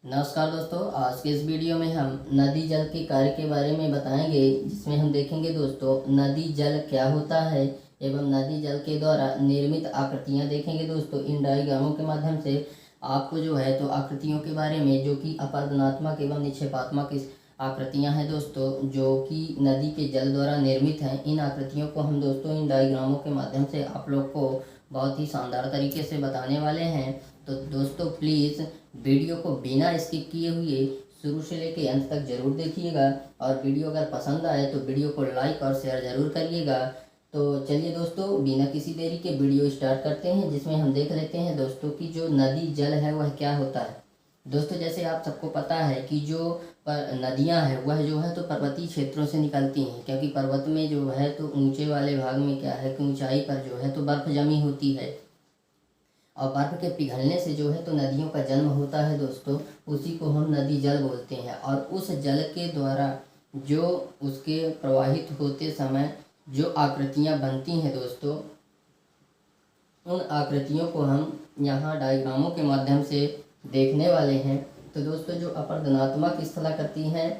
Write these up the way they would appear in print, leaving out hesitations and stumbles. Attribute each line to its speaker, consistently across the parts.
Speaker 1: नमस्कार दोस्तों, आज के इस वीडियो में हम नदी जल के कार्य के बारे में बताएंगे, जिसमें हम देखेंगे दोस्तों नदी जल क्या होता है एवं नदी जल के द्वारा निर्मित आकृतियां देखेंगे। दोस्तों इन डायग्रामों के माध्यम से आपको जो है तो आकृतियों के बारे में, जो कि अपर्दनात्मक एवं निक्षेपात्मक आकृतियां हैं दोस्तों, जो कि नदी के जल द्वारा निर्मित हैं, इन आकृतियों को हम दोस्तों इन डायग्रामों के माध्यम से आप लोग को बहुत ही शानदार तरीके से बताने वाले हैं। तो दोस्तों प्लीज़ वीडियो को बिना स्किप किए हुए शुरू से लेकर अंत तक जरूर देखिएगा, और वीडियो अगर पसंद आए तो वीडियो को लाइक और शेयर जरूर करिएगा। तो चलिए दोस्तों बिना किसी देरी के वीडियो स्टार्ट करते हैं, जिसमें हम देख लेते हैं दोस्तों कि जो नदी जल है वह क्या होता है। दोस्तों जैसे आप सबको पता है कि जो नदियां हैं वह जो है तो पर्वतीय क्षेत्रों से निकलती हैं, क्योंकि पर्वत में जो है तो ऊंचे वाले भाग में क्या है कि ऊंचाई पर जो है तो बर्फ जमी होती है, और बर्फ के पिघलने से जो है तो नदियों का जन्म होता है दोस्तों। उसी को हम नदी जल बोलते हैं, और उस जल के द्वारा जो उसके प्रवाहित होते समय जो आकृतियां बनती हैं दोस्तों, उन आकृतियों को हम यहाँ डायग्रामों के माध्यम से देखने वाले हैं। तो दोस्तों जो अपर्दनात्मक स्थलाकृति हैं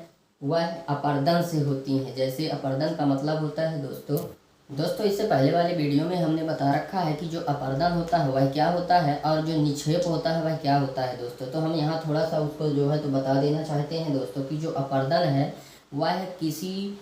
Speaker 1: वह अपर्दन से होती हैं। जैसे अपर्दन का मतलब होता है दोस्तों इससे पहले वाले वीडियो में हमने बता रखा है कि जो अपर्दन होता है वह क्या होता है, और जो निक्षेप होता है वह क्या होता है दोस्तों। तो हम यहाँ थोड़ा सा उसको जो है तो बता देना चाहते हैं दोस्तों कि जो अपर्दन है वह किसी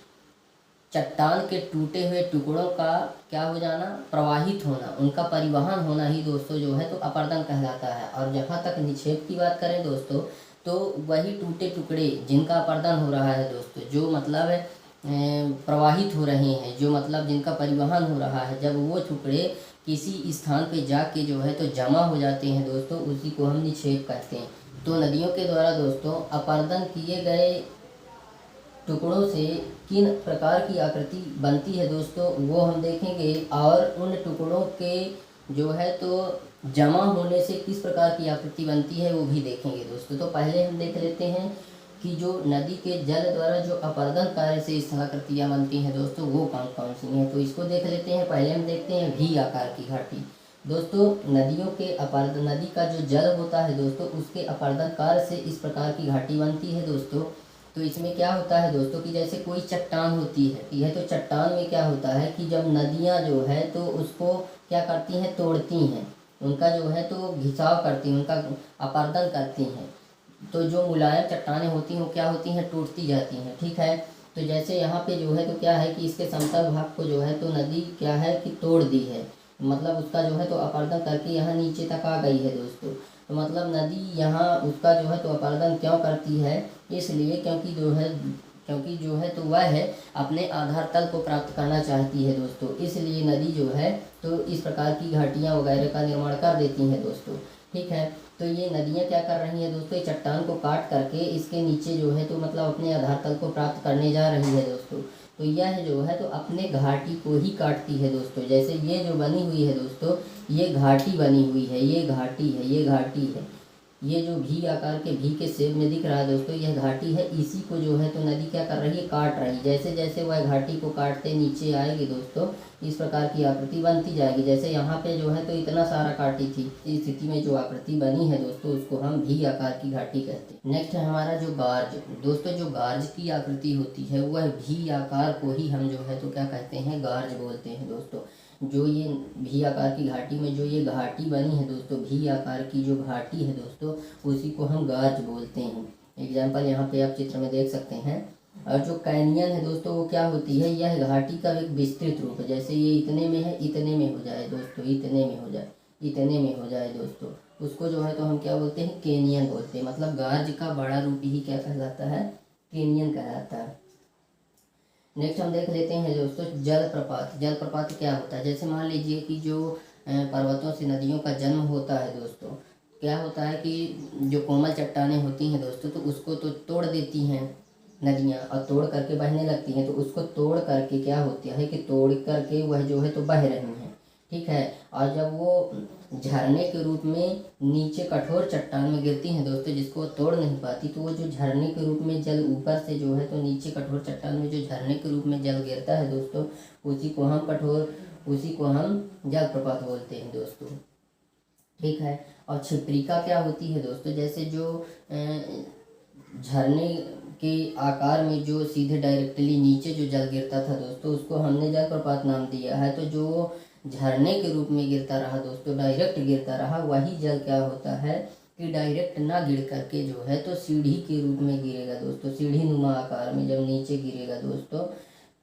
Speaker 1: चट्टान के टूटे हुए टुकड़ों का क्या हो जाना, प्रवाहित होना, उनका परिवहन होना ही दोस्तों जो है तो अपर्दन कहलाता है। और जहाँ तक निक्षेप की बात करें दोस्तों, तो वही टूटे टुकड़े जिनका अपर्दन हो रहा है दोस्तों, जो मतलब प्रवाहित हो रहे हैं, जो मतलब जिनका परिवहन हो रहा है, जब वो टुकड़े किसी स्थान पे जाके जो है तो जमा हो जाते हैं दोस्तों, उसी को हम निक्षेप कहते हैं। तो नदियों के द्वारा दोस्तों अपर्दन किए गए टुकड़ों से किन प्रकार की आकृति बनती है दोस्तों वो हम देखेंगे, और उन टुकड़ों के जो है तो जमा होने से किस प्रकार की आकृति बनती है वो भी देखेंगे दोस्तों। तो पहले हम देख लेते हैं कि जो नदी के जल द्वारा जो अपर्दन कार्य से स्थलाकृतियाँ बनती हैं दोस्तों वो कौन कौन सी हैं, तो इसको देख लेते हैं। पहले हम देखते हैं वी आकार की घाटी। दोस्तों नदियों के अपर्दन, नदी का जो जल होता है दोस्तों उसके अपर्दन कार्य से इस प्रकार की घाटी बनती है दोस्तों। तो इसमें क्या होता है दोस्तों कि जैसे कोई चट्टान होती है, तो चट्टान में क्या होता है कि जब नदियाँ जो है तो उसको क्या करती हैं, तोड़ती हैं, उनका जो है तो घिसाव करती हैं, उनका अपर्दन करती हैं, तो जो मुलायम चट्टानें होती हैं वो क्या होती हैं, टूटती जाती हैं। ठीक है, तो जैसे यहाँ पे जो है तो क्या है कि इसके समतल भाग को जो है तो नदी क्या है कि तोड़ दी है, मतलब उसका जो है तो अपर्दन करके यहाँ नीचे तक आ गई है दोस्तों। तो मतलब नदी यहाँ उसका जो है तो अपर्दन क्यों करती है, इसलिए क्योंकि जो है तो वह है अपने आधार तल को प्राप्त करना चाहती है दोस्तों, इसलिए नदी जो है तो इस प्रकार की घाटियाँ वगैरह का निर्माण कर देती हैं दोस्तों। ठीक है, तो ये नदियाँ क्या कर रही हैं दोस्तों, चट्टान को काट करके इसके नीचे जो है तो मतलब अपने आधार तल को प्राप्त करने जा रही है दोस्तों। तो यह जो है तो अपने घाटी को ही काटती है दोस्तों। जैसे ये जो बनी हुई है दोस्तों, ये घाटी बनी हुई है, ये घाटी है, ये घाटी है, ये जो भी आकार के भी के शेप में दिख रहा है दोस्तों यह घाटी है। इसी को जो है तो नदी क्या कर रही है, काट रही है। जैसे जैसे वह घाटी को काटते नीचे आएगी दोस्तों, इस प्रकार की आकृति बनती जाएगी। जैसे यहाँ पे जो है तो इतना सारा काटी थी, इस स्थिति में जो आकृति बनी है दोस्तों उसको हम भी आकार की घाटी कहते हैं। नेक्स्ट है हमारा जो गार्ज। दोस्तों जो गार्ज की आकृति होती है वह भी आकार को ही हम जो है तो क्या कहते हैं, गार्ज बोलते हैं दोस्तों। जो ये भी आकार की घाटी में जो ये घाटी बनी है दोस्तों, भी आकार की जो घाटी है दोस्तों उसी को हम गार्ज बोलते हैं। एग्जाम्पल यहाँ पे आप चित्र में देख सकते हैं। और जो कैनियन है दोस्तों वो क्या होती है, यह घाटी का एक विस्तृत रूप है। जैसे ये इतने में है, इतने में हो जाए दोस्तों, इतने में हो जाए, इतने में हो जाए दोस्तों, उसको जो है तो हम क्या बोलते हैं, कैनियन बोलते हैं। मतलब गार्ज का बड़ा रूप ही क्या कहलाता है, कैनियन कहलाता है। नेक्स्ट हम देख लेते हैं दोस्तों जलप्रपात। जलप्रपात क्या होता है, जैसे मान लीजिए कि जो पर्वतों से नदियों का जन्म होता है दोस्तों, क्या होता है कि जो कोमल चट्टानें होती हैं दोस्तों तो उसको तो तोड़ देती हैं नदियाँ, और तोड़ करके बहने लगती हैं। तो उसको तोड़ करके क्या होता है कि तोड़ करके वह जो है तो बह रही हैं। ठीक है, और जब वो झरने के रूप में नीचे कठोर चट्टान में गिरती हैं दोस्तों, जिसको वो तोड़ नहीं पाती, तो वो जो झरने के रूप में जल ऊपर से जो है तो नीचे कठोर चट्टान में जो झरने के रूप में जल गिरता है दोस्तों, उसी को हम जलप्रपात बोलते हैं दोस्तों। ठीक है, और क्षिप्रिका क्या होती है दोस्तों, जैसे जो झरने के आकार में जो सीधे डायरेक्टली नीचे जो जल गिरता था दोस्तों, उसको हमने जलप्रपात नाम दिया है। तो जो झरने के रूप में गिरता रहा दोस्तों, डायरेक्ट गिरता रहा, वही जल क्या होता है कि डायरेक्ट ना गिर करके जो है तो सीढ़ी के रूप में गिरेगा दोस्तों, सीढ़ी नुमा आकार में जब नीचे गिरेगा दोस्तों,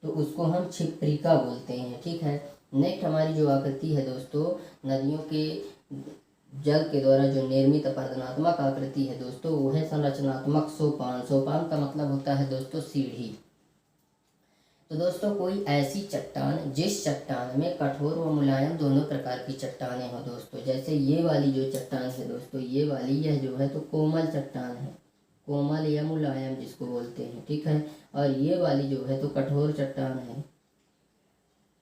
Speaker 1: तो उसको हम क्षिप्रिका बोलते हैं। ठीक है। नेक्स्ट हमारी जो आकृति है दोस्तों, नदियों के जल के द्वारा जो निर्मित अपरदनात्मक आकृति है दोस्तों, वो है संरचनात्मक सोपान। सोपान का मतलब होता है दोस्तों सीढ़ी। तो दोस्तों कोई ऐसी चट्टान जिस चट्टान में कठोर व मुलायम दोनों प्रकार की चट्टानें हो दोस्तों, जैसे ये वाली जो चट्टान है दोस्तों, ये वाली यह जो है तो कोमल चट्टान है, कोमल या मुलायम जिसको बोलते हैं। ठीक है। और ये वाली जो है तो कठोर चट्टान है।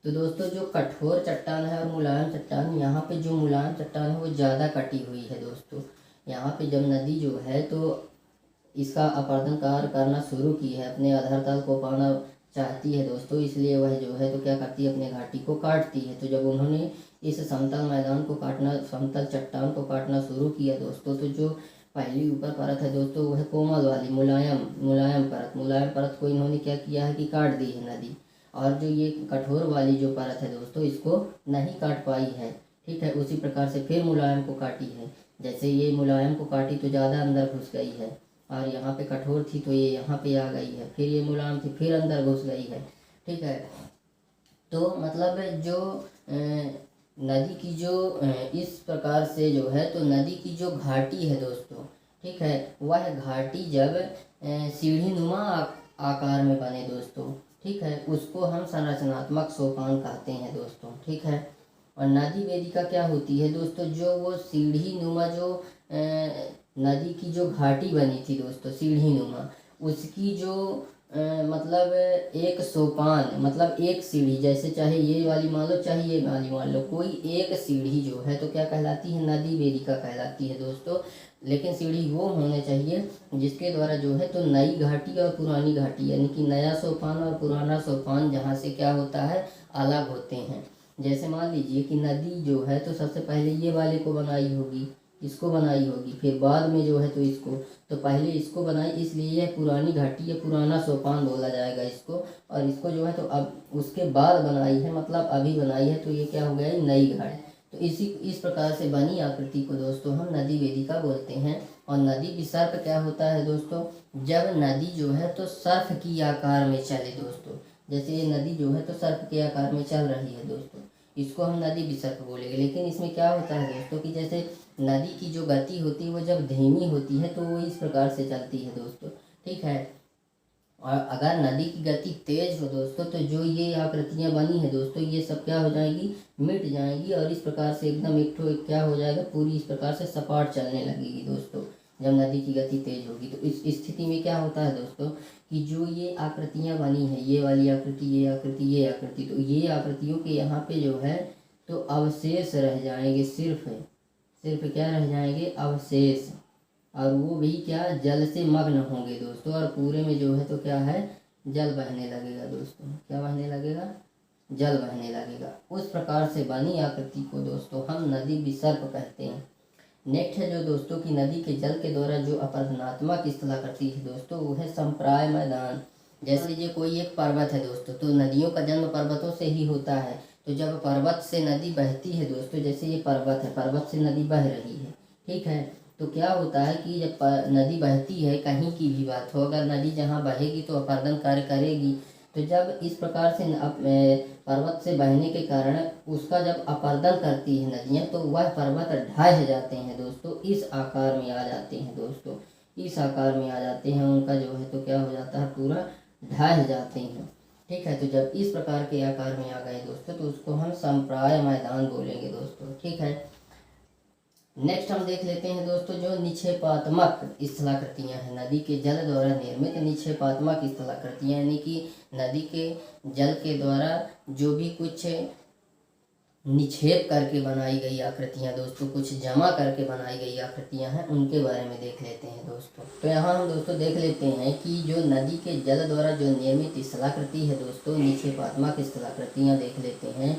Speaker 1: तो दोस्तों जो कठोर चट्टान है और मुलायम चट्टान, यहाँ पे जो मुलायम चट्टान है वो ज़्यादा कटी हुई है दोस्तों। यहाँ पे जब नदी जो है तो इसका अपरदन कार्य करना शुरू की है, अपने आधार तल को पाना चाहती है दोस्तों, इसलिए वह जो है तो क्या करती है, अपने घाटी को काटती है। तो जब उन्होंने इस समतल मैदान को काटना, समतल चट्टान को काटना शुरू किया दोस्तों, तो जो पहली ऊपर परत है दोस्तों वह कोमल वाली मुलायम परत को इन्होंने क्या किया है कि काट दी है नदी। और जो ये कठोर वाली जो परत है दोस्तों, इसको नहीं काट पाई है। ठीक है। उसी प्रकार से फिर मुलायम को काटी है, जैसे ये मुलायम को काटी तो ज़्यादा अंदर घुस गई है, और यहाँ पे कठोर थी तो ये यहाँ पे आ गई है, फिर ये मुलायम थी फिर अंदर घुस गई है। ठीक है। तो मतलब जो नदी की जो इस प्रकार से जो है तो नदी की जो घाटी है दोस्तों, ठीक है, वह घाटी जब सीढ़ी नुमा आकार में बने दोस्तों, ठीक है, उसको हम संरचनात्मक सोपान कहते हैं दोस्तों। ठीक है। और नदी वेदिका क्या होती है दोस्तों, जो वो सीढ़ी नुमा जो नदी की जो घाटी बनी थी दोस्तों सीढ़ी नुमा, उसकी जो मतलब एक सोपान, मतलब एक सीढ़ी, जैसे चाहे ये वाली मान लो चाहे ये वाली मान लो, कोई एक सीढ़ी जो है तो क्या कहलाती है, नदी वेदिका कहलाती है दोस्तों। लेकिन सीढ़ी वो होने चाहिए जिसके द्वारा जो है तो नई घाटी और पुरानी घाटी, यानी कि नया सोपान और पुराना सोपान जहाँ से क्या होता है अलग होते हैं। जैसे मान लीजिए कि नदी जो है तो सबसे पहले ये वाले को बनाई होगी, इसको बनाई होगी, फिर बाद में जो है तो इसको, तो पहले इसको बनाई, इसलिए यह पुरानी घाटी या पुराना सोपान बोला जाएगा इसको। और इसको जो है तो अब उसके बाद बनाई है, मतलब अभी बनाई है, तो ये क्या हो गया, नई घाटी। तो इस प्रकार से बनी आकृति को दोस्तों हम नदी वेदिका बोलते हैं। और नदी विसर्प क्या होता है दोस्तों, जब नदी जो है तो सर्फ की आकार में चले दोस्तों, जैसे ये नदी जो है तो सर्फ के आकार में चल रही है दोस्तों, इसको हम नदी विसर्प बोलेंगे। लेकिन इसमें क्या होता है दोस्तों कि जैसे नदी की जो गति होती है वो जब धीमी होती है तो वो इस प्रकार से चलती है दोस्तों। ठीक है। और अगर नदी की गति तेज हो दोस्तों, तो जो ये आकृतियाँ बनी है दोस्तों, ये सब क्या हो जाएगी, मिट जाएंगी, और इस प्रकार से एकदम एक ठो क्या हो जाएगा, पूरी इस प्रकार से सपाट चलने लगेगी दोस्तों, जब नदी की गति तेज होगी। तो इस स्थिति में क्या होता है दोस्तों कि जो ये आकृतियाँ बनी है, ये वाली आकृति, ये आकृति, ये आकृति, तो ये आकृतियों के यहाँ पे जो है तो अवशेष रह जाएंगे, सिर्फ क्या रह जाएंगे, अवशेष। और वो भी क्या, जल से मग्न होंगे दोस्तों, और पूरे में जो है तो क्या है, जल बहने लगेगा दोस्तों। क्या बहने लगेगा, जल बहने लगेगा। उस प्रकार से बनी आकृति को दोस्तों हम नदी विसर्प कहते हैं। नेक्स्ट है जो दोस्तों की नदी के जल के द्वारा जो अपरदनात्मक स्थलाकृति है दोस्तों, वो है संप्राय मैदान। जैसे लीजिए कोई एक पर्वत है दोस्तों, तो नदियों का जन्म पर्वतों से ही होता है। तो जब पर्वत से नदी बहती है दोस्तों, जैसे ये पर्वत है, पर्वत से नदी बह रही है, ठीक है, तो क्या होता है कि जब नदी बहती है, कहीं की भी बात हो, अगर नदी जहाँ बहेगी तो अपरदन कार्य करेगी। तो जब इस प्रकार से पर्वत से बहने के कारण उसका जब अपरदन करती है नदियाँ, तो वह पर्वत ढह जाते हैं दोस्तों, इस आकार में आ जाते हैं दोस्तों, इस आकार में आ जाते हैं, उनका जो है तो क्या हो जाता है, पूरा ढह जाते हैं। ठीक है। तो जब इस प्रकार के आकार में आ गए दोस्तों, तो उसको हम संप्राय मैदान बोलेंगे दोस्तों। ठीक है। नेक्स्ट हम देख लेते हैं दोस्तों जो निक्षेपात्मक स्थलाकृतियाँ हैं, नदी के जल द्वारा निर्मित निक्षेपात्मक स्थलाकृतियाँ, यानी कि नदी के जल के द्वारा जो भी कुछ निक्षेप करके बनाई गई आकृतियाँ दोस्तों, कुछ जमा करके बनाई गई आकृतियाँ हैं, उनके बारे में देख लेते हैं दोस्तों। तो यहाँ हम दोस्तों देख लेते हैं कि जो नदी के जल द्वारा जो निर्मित स्थलाकृति है दोस्तों, निक्षेपात्मक स्थलाकृतियाँ देख लेते हैं।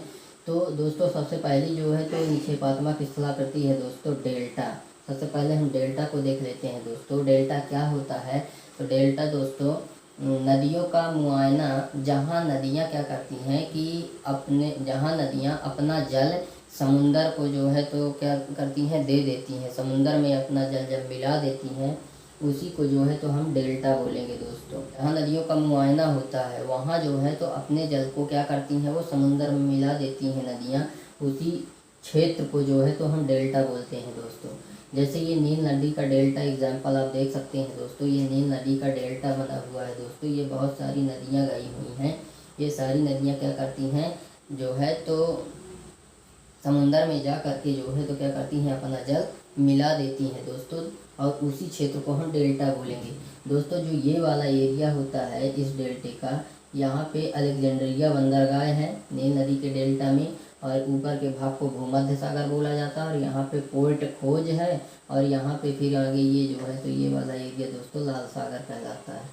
Speaker 1: तो दोस्तों सबसे पहली जो है तो निक्षेपात्मक स्थलाकृति है दोस्तों डेल्टा। सबसे पहले हम डेल्टा को देख लेते हैं दोस्तों। डेल्टा क्या होता है? तो डेल्टा दोस्तों नदियों का मुआयना, जहाँ नदियाँ क्या करती हैं कि जहाँ नदियाँ अपना जल समुंदर को जो है तो क्या करती हैं, दे देती हैं। समुंदर में अपना जल जब मिला देती हैं उसी को जो है तो हम डेल्टा बोलेंगे दोस्तों। जहाँ नदियों का मुआयना होता है वहाँ जो है तो अपने जल को क्या करती हैं, वो समुंदर में मिला देती हैं नदियाँ। उसी क्षेत्र को जो है तो हम डेल्टा बोलते हैं दोस्तों। जैसे ये नील नदी का डेल्टा एग्जाम्पल आप देख सकते हैं दोस्तों। ये नील नदी का डेल्टा बना हुआ है दोस्तों। ये बहुत सारी नदियाँ गई हुई हैं। ये सारी नदियाँ क्या करती हैं जो है तो समुंदर में जा करके जो है तो क्या करती हैं, अपना जल मिला देती हैं दोस्तों। और उसी क्षेत्र को हम डेल्टा बोलेंगे दोस्तों। जो ये वाला एरिया होता है इस डेल्टे का, यहाँ पे अलेक्जेंड्रिया बंदरगाह है नील नदी के डेल्टा में, और ऊपर के भाग को भूमध्य सागर बोला जाता है, और यहाँ पे पोर्ट खोज है, और यहाँ पे फिर आगे ये जो है तो ये वाला एरिया दोस्तों लाल सागर कहलाता है।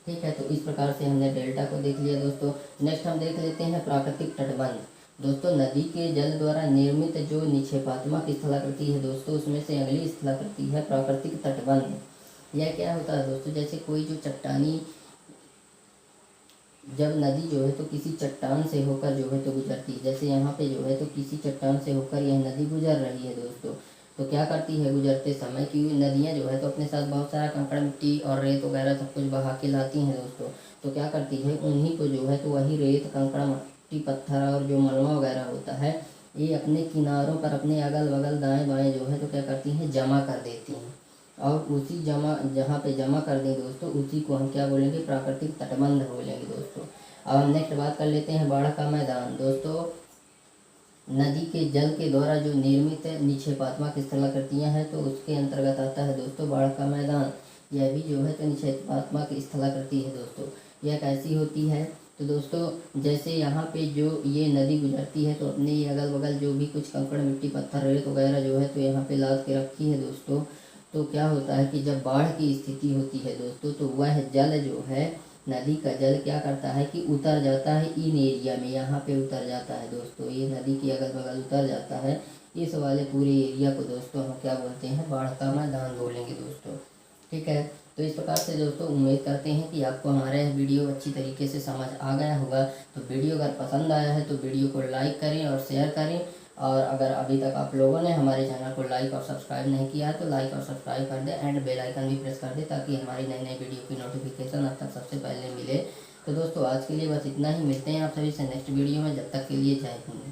Speaker 1: ठीक है, तो इस प्रकार से हमने डेल्टा को देख लिया दोस्तों। नेक्स्ट हम देख लेते हैं प्राकृतिक तटबंध। दोस्तों नदी के जल द्वारा निर्मित जो निक्षेपात्मक स्थलाकृति है दोस्तों, उसमें से अगली स्थलाकृति है प्राकृतिक तटबंध। यह क्या होता है दोस्तों? जैसे कोई जो चट्टानी, जब नदी जो है तो किसी चट्टान से होकर जो है तो गुजरती है, जैसे यहाँ पे जो है तो किसी चट्टान से होकर यह नदी गुजर रही है दोस्तों, तो क्या करती है गुजरते समय कि नदियाँ जो है तो अपने साथ बहुत सारा कंकड़ मिट्टी और रेत वगैरह सब कुछ बहा के लाती हैं दोस्तों। तो क्या करती है, उन्हीं को जो है तो वही रेत कंकड़ मिट्टी पत्थर और जो मलबा वगैरह होता है, ये अपने किनारों पर अपने अगल बगल दाएँ बाएँ जो है तो क्या करती हैं, जमा कर देती हैं। और उसी जहाँ पे जमा कर दें दोस्तों, उसी को हम क्या बोलेंगे, प्राकृतिक तटबंध बोलेंगे दोस्तों। अब हम नेक्स्ट बात कर लेते हैं बाढ़ का मैदान। दोस्तों नदी के जल के द्वारा जो निर्मित निक्षेपात्मक स्थलाकृतियाँ हैं तो उसके अंतर्गत आता है दोस्तों बाढ़ का मैदान। यह भी जो है तो निक्षेपात्मक स्थलाकृति है दोस्तों। यह कैसी होती है? तो दोस्तों जैसे यहाँ पे जो ये नदी गुजरती है तो अपने ये अगल बगल जो भी कुछ कंकड़ मिट्टी पत्थर रेत वगैरह जो है तो यहाँ पे लाद के रखी है दोस्तों। तो क्या होता है कि जब बाढ़ की स्थिति होती है दोस्तों, तो वह जल जो है, नदी का जल क्या करता है कि उतर जाता है इन एरिया में, यहाँ पे उतर जाता है दोस्तों। ये नदी के अगल बगल उतर जाता है। इस वाले पूरे एरिया को दोस्तों हम क्या बोलते हैं, बाढ़ का मैदान बोलेंगे दोस्तों। ठीक है, तो इस प्रकार से दोस्तों उम्मीद करते हैं कि आपको हमारा यह वीडियो अच्छी तरीके से समझ आ गया होगा। तो वीडियो अगर पसंद आया है तो वीडियो को लाइक करें और शेयर करें, और अगर अभी तक आप लोगों ने हमारे चैनल को लाइक और सब्सक्राइब नहीं किया है तो लाइक और सब्सक्राइब कर दें, एंड बेल आइकन भी प्रेस कर दें ताकि हमारी नई नई वीडियो की नोटिफिकेशन आप तक सबसे पहले मिले। तो दोस्तों आज के लिए बस इतना ही। मिलते हैं आप सभी से नेक्स्ट वीडियो में। जब तक के लिए जय हिंद।